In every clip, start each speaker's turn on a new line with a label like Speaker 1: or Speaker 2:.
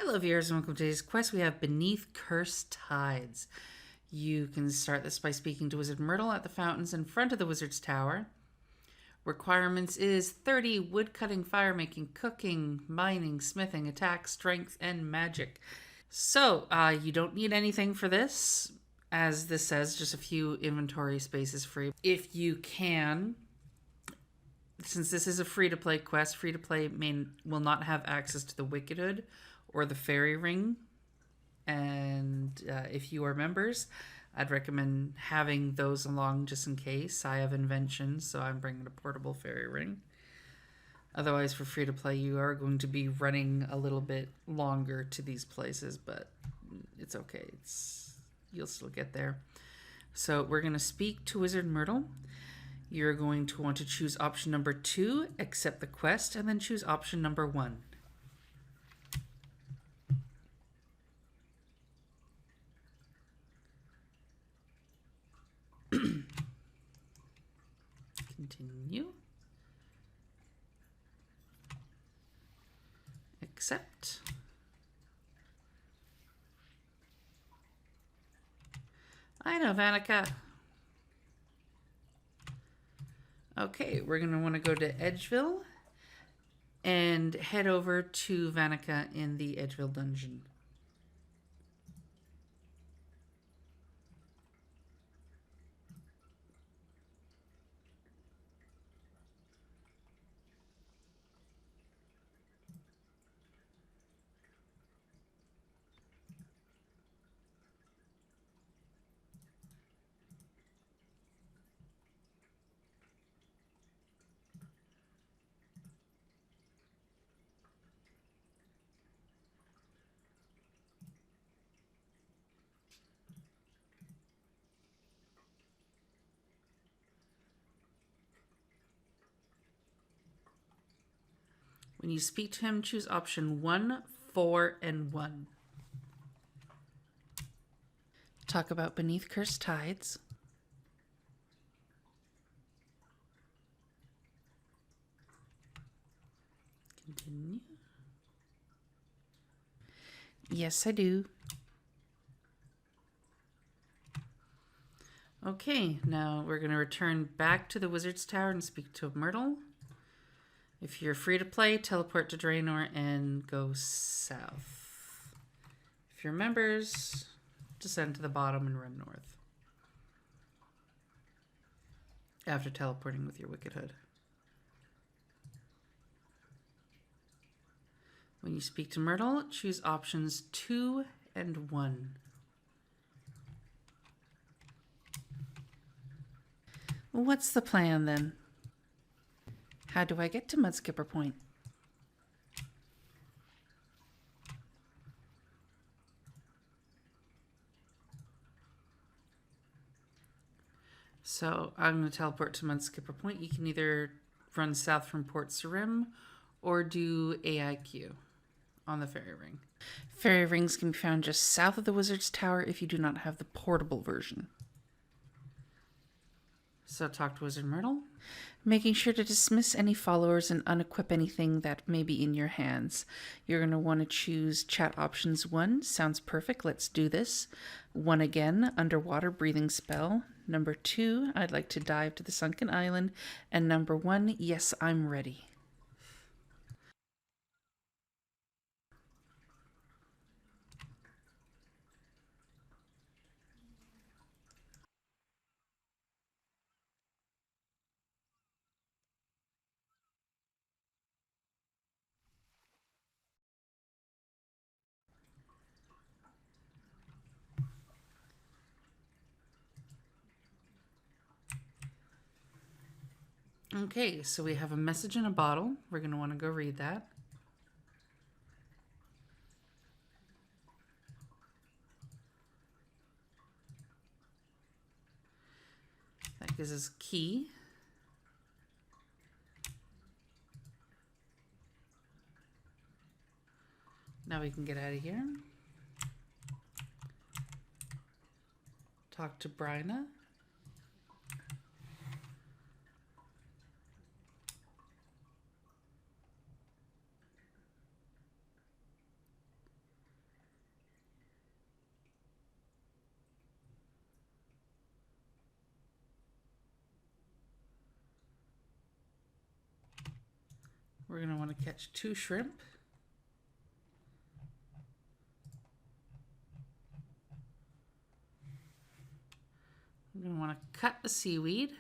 Speaker 1: Hello viewers and welcome to today's quest. We have Beneath Cursed Tides. You can start this by speaking to Wizard Myrtle at the fountains in front of the Wizard's Tower. Requirements is 30 woodcutting, firemaking, cooking, mining, smithing, attack, strength, and magic. So, you don't need anything for this. As this says, just a few inventory spaces free. If you can, since this is a free-to-play quest, free-to-play will not have access to the Wicked Hood or the Fairy Ring. And if you are members, I'd recommend having those along just in case. I have inventions, so I'm bringing a portable Fairy Ring. Otherwise, for free-to-play, you are going to be running a little bit longer to these places, but it's okay. You'll still get there. So we're going to speak to Wizard Myrtle. You're going to want to choose option number 2, accept the quest, and then choose option number 1. Continue. Accept. I know, Vannaka. Okay, we're going to want to go to Edgeville and head over to Vannaka in the Edgeville dungeon. When you speak to him, choose option 1, 4, and 1. Talk about Beneath Cursed Tides. Continue. Yes, I do. Okay, now we're going to return back to the Wizard's Tower and speak to Myrtle. If you're free to play, teleport to Draenor and go south. If you're members, descend to the bottom and run north. After teleporting with your Wicked Hood. When you speak to Myrtle, choose options 2 and 1. What's the plan then? How do I get to Mudskipper Point? So I'm going to teleport to Mudskipper Point. You can either run south from Port Sarim or do AIQ on the Fairy Ring. Fairy Rings can be found just south of the Wizard's Tower if you do not have the portable version. So talk to Wizard Myrtle. Making sure to dismiss any followers and unequip anything that may be in your hands. You're going to want to choose chat options 1. Sounds perfect. Let's do this. 1 again, underwater breathing spell. Number 2, I'd like to dive to the sunken island. And number 1, yes, I'm ready. Okay, so we have a message in a bottle. We're going to want to go read that. That gives us key. Now we can get out of here. Talk to Bryna. We're going to want to catch 2 shrimp. We're going to want to cut the seaweed.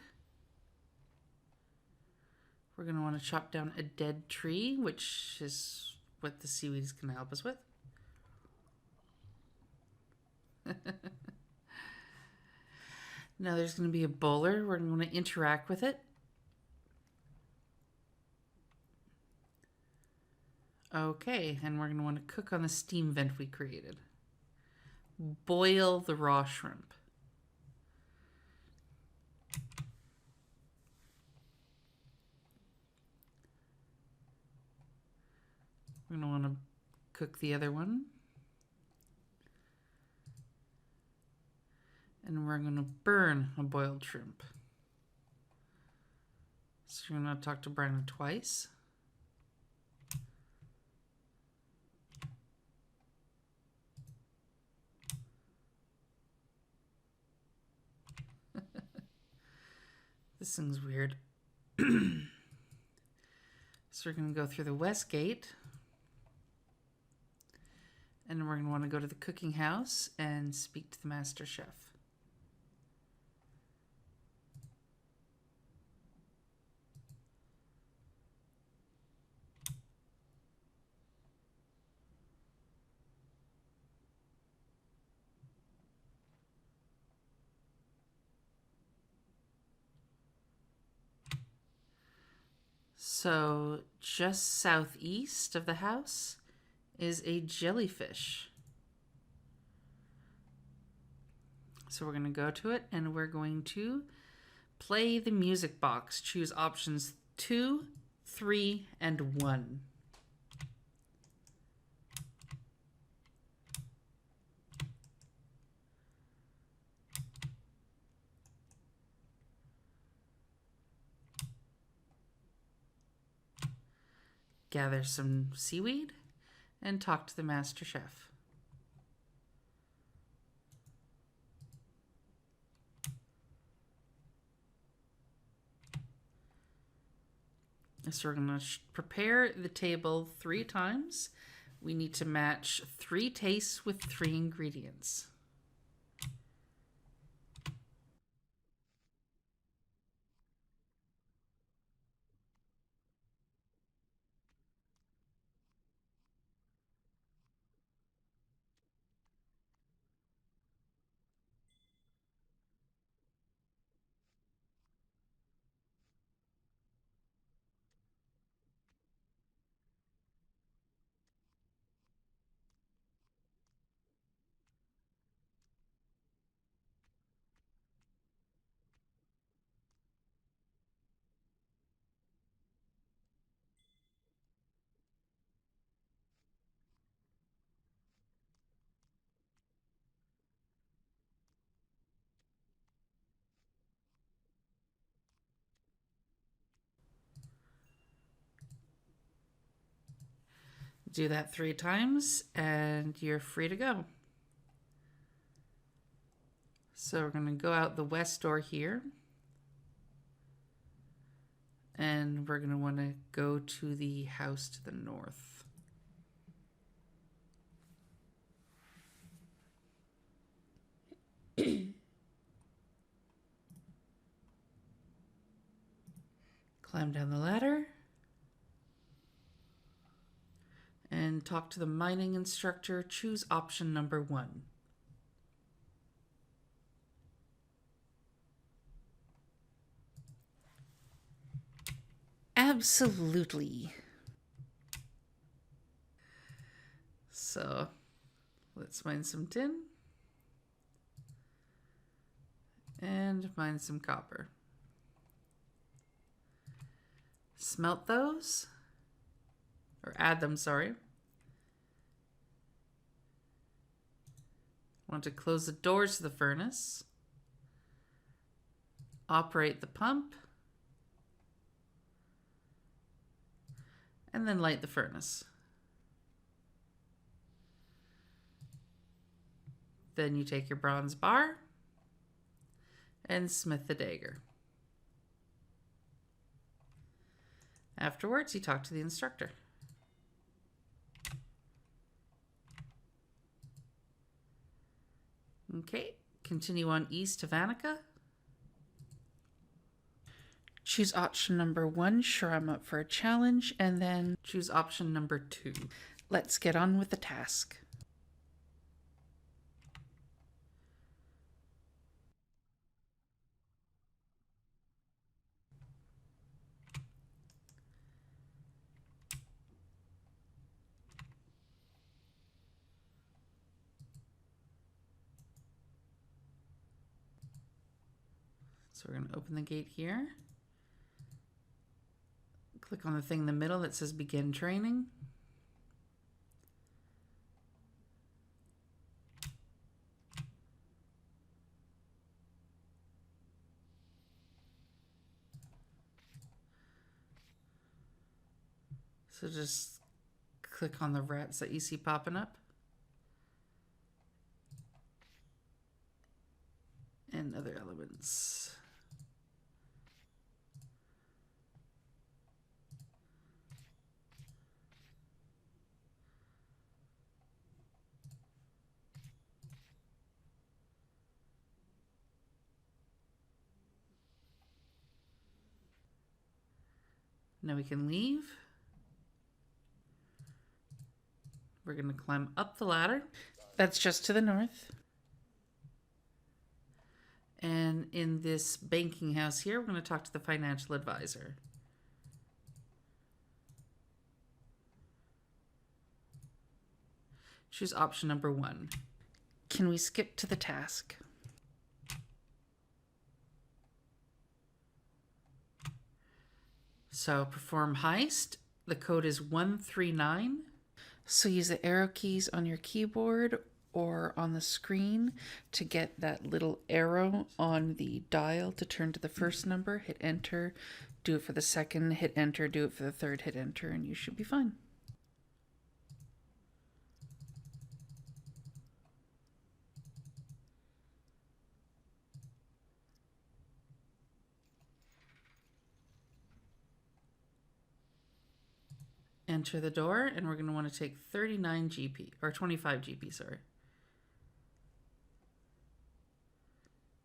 Speaker 1: We're going to want to chop down a dead tree, which is what the seaweed is going to help us with. Now there's going to be a bowler. We're going to interact with it. Okay, and we're going to want to cook on the steam vent we created. Boil the raw shrimp. We're going to want to cook the other one. And we're going to burn a boiled shrimp. So you're going to talk to Brian twice. This thing's weird. So we're going to go through the west gate. And we're going to want to go to the cooking house and speak to the master chef. So just southeast of the house is a jellyfish. So we're going to go to it and we're going to play the music box. Choose options 2, 3, and 1. Gather some seaweed and talk to the master chef. So we're going to prepare the table 3 times. We need to match 3 tastes with 3 ingredients. Do that 3 times and you're free to go. So we're going to go out the west door here. And we're going to want to go to the house to the north. Climb down the ladder. And talk to the mining instructor. Choose option number 1. Absolutely. So let's mine some tin. And mine some copper. Smelt those. Or add them, sorry. Want to close the doors to the furnace. Operate the pump. And then light the furnace. Then you take your bronze bar and smith the dagger. Afterwards, you talk to the instructor. Okay, continue on east to Vannaka. Choose option number 1, sure I'm up for a challenge, and then choose option number 2. Let's get on with the task. So we're going to open the gate here. Click on the thing in the middle that says begin training. So just click on the rats that you see popping up. And other elements. Now we can leave. We're going to climb up the ladder. That's just to the north. And in this banking house here, we're going to talk to the financial advisor. Choose option number 1. Can we skip to the task? So perform heist. The code is 139. So use the arrow keys on your keyboard or on the screen to get that little arrow on the dial to turn to the first number. Hit enter. Do it for the second. Hit enter. Do it for the third. Hit enter, and you should be fine. Enter the door, and we're going to want to take 39 GP, or 25 GP, sorry.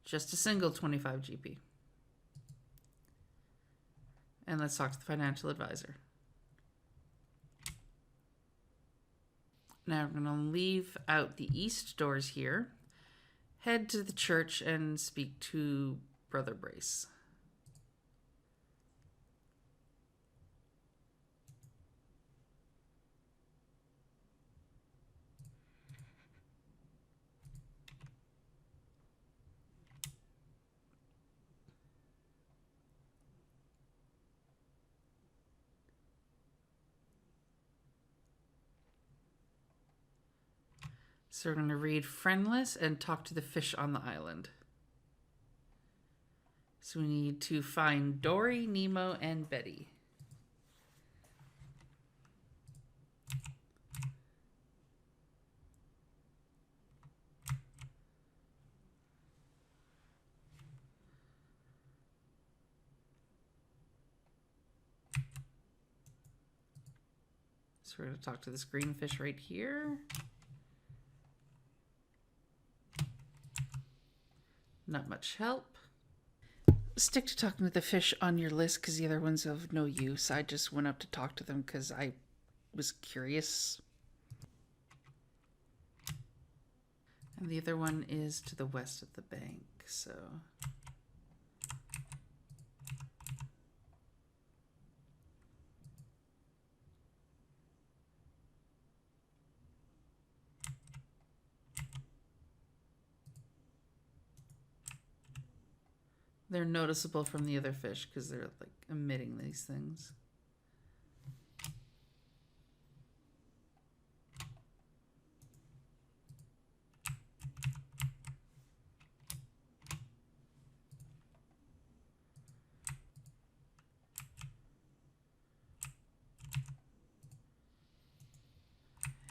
Speaker 1: Just a single 25 GP. And let's talk to the financial advisor. Now we're going to leave out the east doors here, head to the church and speak to Brother Brace. So we're going to read friendless and talk to the fish on the island. So we need to find Dory, Nemo, and Betty. So we're going to talk to this green fish right here. Not much help. Stick to talking to the fish on your list because the other one's of no use. I just went up to talk to them because I was curious. And the other one is to the west of the bank, so... They're noticeable from the other fish because they're like emitting these things.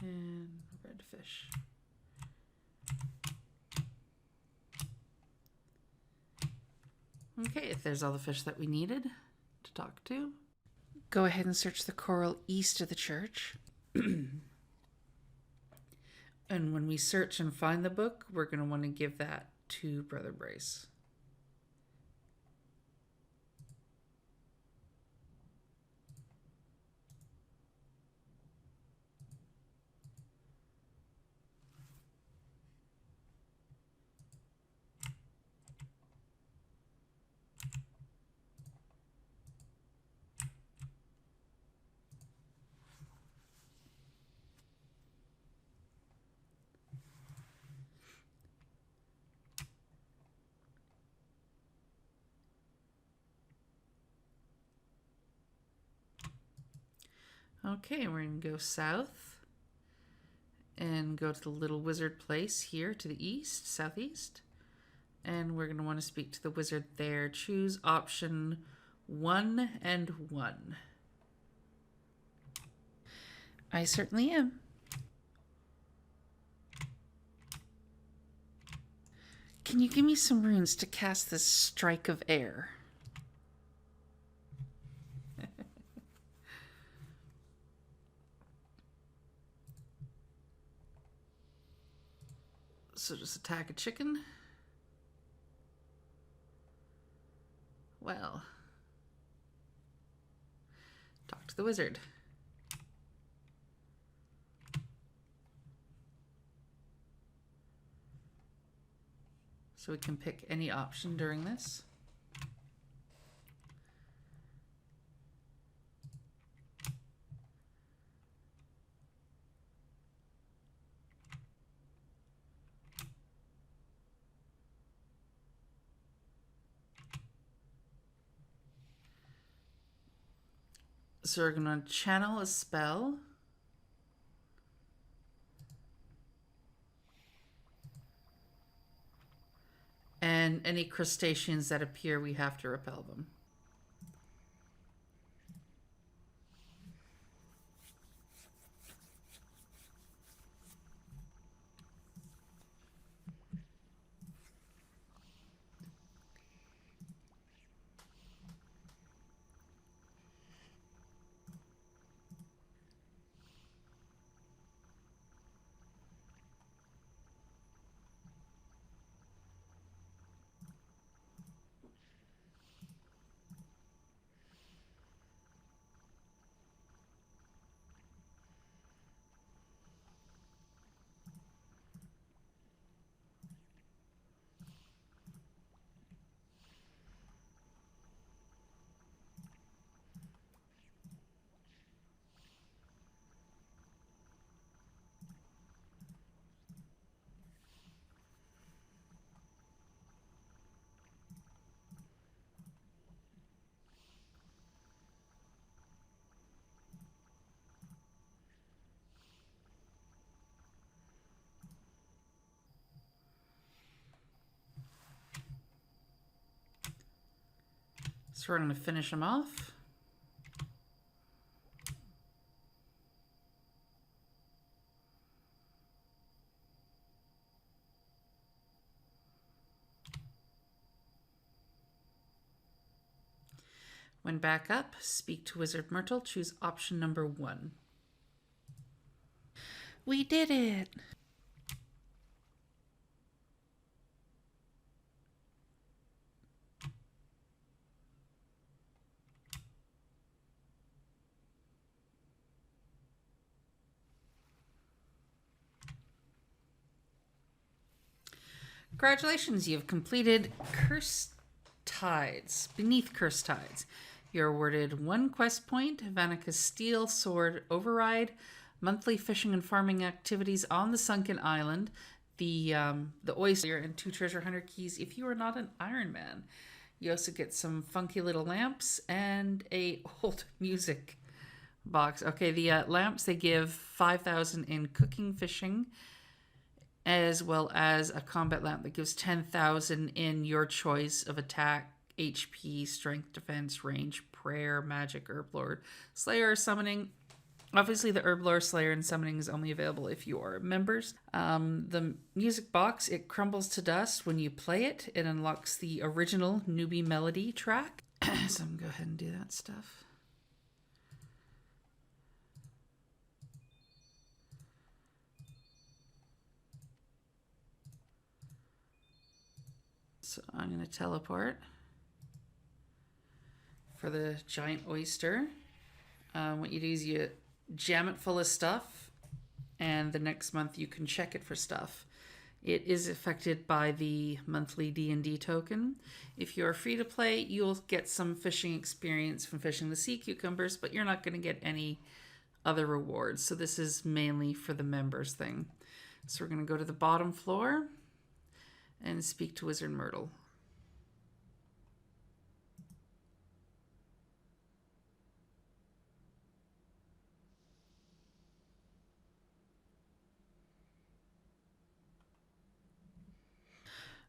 Speaker 1: And redfish. Okay, if there's all the fish that we needed to talk to. Go ahead and search the coral east of the church. And when we search and find the book, we're going to want to give that to Brother Brace. Okay, we're going to go south and go to the little wizard place here to the east, southeast. And we're going to want to speak to the wizard there. Choose option 1 and 1. I certainly am. Can you give me some runes to cast this strike of air? So just attack a chicken. Well, talk to the wizard. So we can pick any option during this. So we're going to channel a spell. And any crustaceans that appear, we have to repel them. So we're going to finish them off. When back up, speak to Wizard Myrtle. Choose option number 1. We did it! Congratulations, you've completed Cursed Tides. Beneath Cursed Tides, you're awarded 1 quest point, Vannaka's Steel Sword Override, monthly fishing and farming activities on the Sunken Island, the oyster, and 2 treasure hunter keys if you are not an Iron Man. You also get some funky little lamps and a old music box. Okay, the lamps, they give 5,000 in cooking, fishing, as well as a combat lamp that gives 10,000 in your choice of attack, HP, strength, defense, range, prayer, magic, herblord, slayer, summoning. Obviously, the herblord, slayer, and summoning is only available if you are members. The music box, it crumbles to dust when you play it. It unlocks the original newbie melody track. So I'm going to go ahead and do that stuff. So I'm going to teleport for the giant oyster. What you do is you jam it full of stuff, and the next month you can check it for stuff. It is affected by the monthly D&D token. If you're free to play, you'll get some fishing experience from fishing the sea cucumbers, but you're not going to get any other rewards. So this is mainly for the members thing. So we're going to go to the bottom floor and speak to Wizard Myrtle.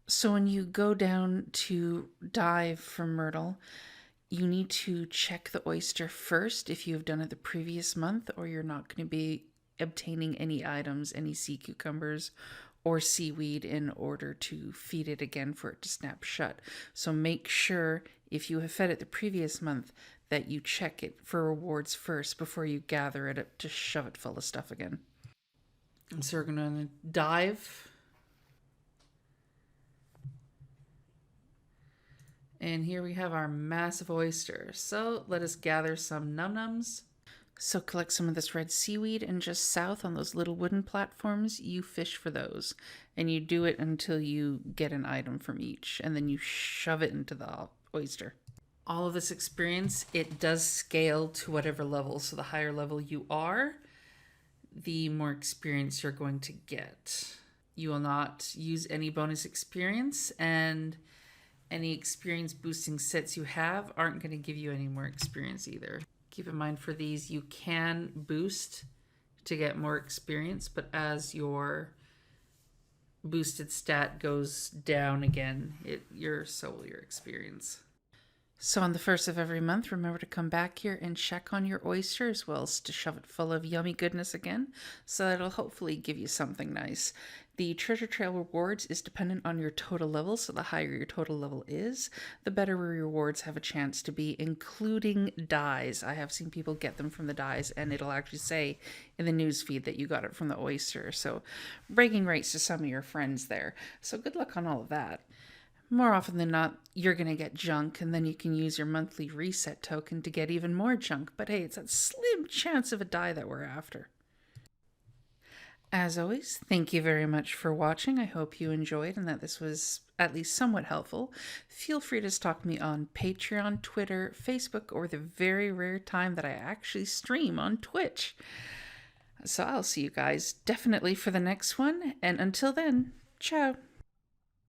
Speaker 1: So when you go down to dive for Myrtle, you need to check the oyster first if you have done it the previous month, or you're not going to be obtaining any items, any sea cucumbers or seaweed in order to feed it again for it to snap shut. So make sure if you have fed it the previous month that you check it for rewards first before you gather it up to shove it full of stuff again. And so we're going to dive. And here we have our massive oyster. So let us gather some num-nums. So collect some of this red seaweed, and just south on those little wooden platforms, you fish for those. And you do it until you get an item from each, and then you shove it into the oyster. All of this experience, it does scale to whatever level. So the higher level you are, the more experience you're going to get. You will not use any bonus experience, and any experience boosting sets you have aren't going to give you any more experience either. Keep in mind for these, you can boost to get more experience, but as your boosted stat goes down again, so will your experience. So on the first of every month, remember to come back here and check on your oyster as well as to shove it full of yummy goodness again, so that'll hopefully give you something nice. The treasure trail rewards is dependent on your total level, so the higher your total level is, the better your rewards have a chance to be, including dyes. I have seen people get them from the dyes, and it'll actually say in the newsfeed that you got it from the oyster, so bragging rights to some of your friends there. So good luck on all of that. More often than not, you're going to get junk, and then you can use your monthly reset token to get even more junk. But hey, it's that slim chance of a die that we're after. As always, thank you very much for watching. I hope you enjoyed and that this was at least somewhat helpful. Feel free to stalk me on Patreon, Twitter, Facebook, or the very rare time that I actually stream on Twitch. So I'll see you guys definitely for the next one. And until then, ciao.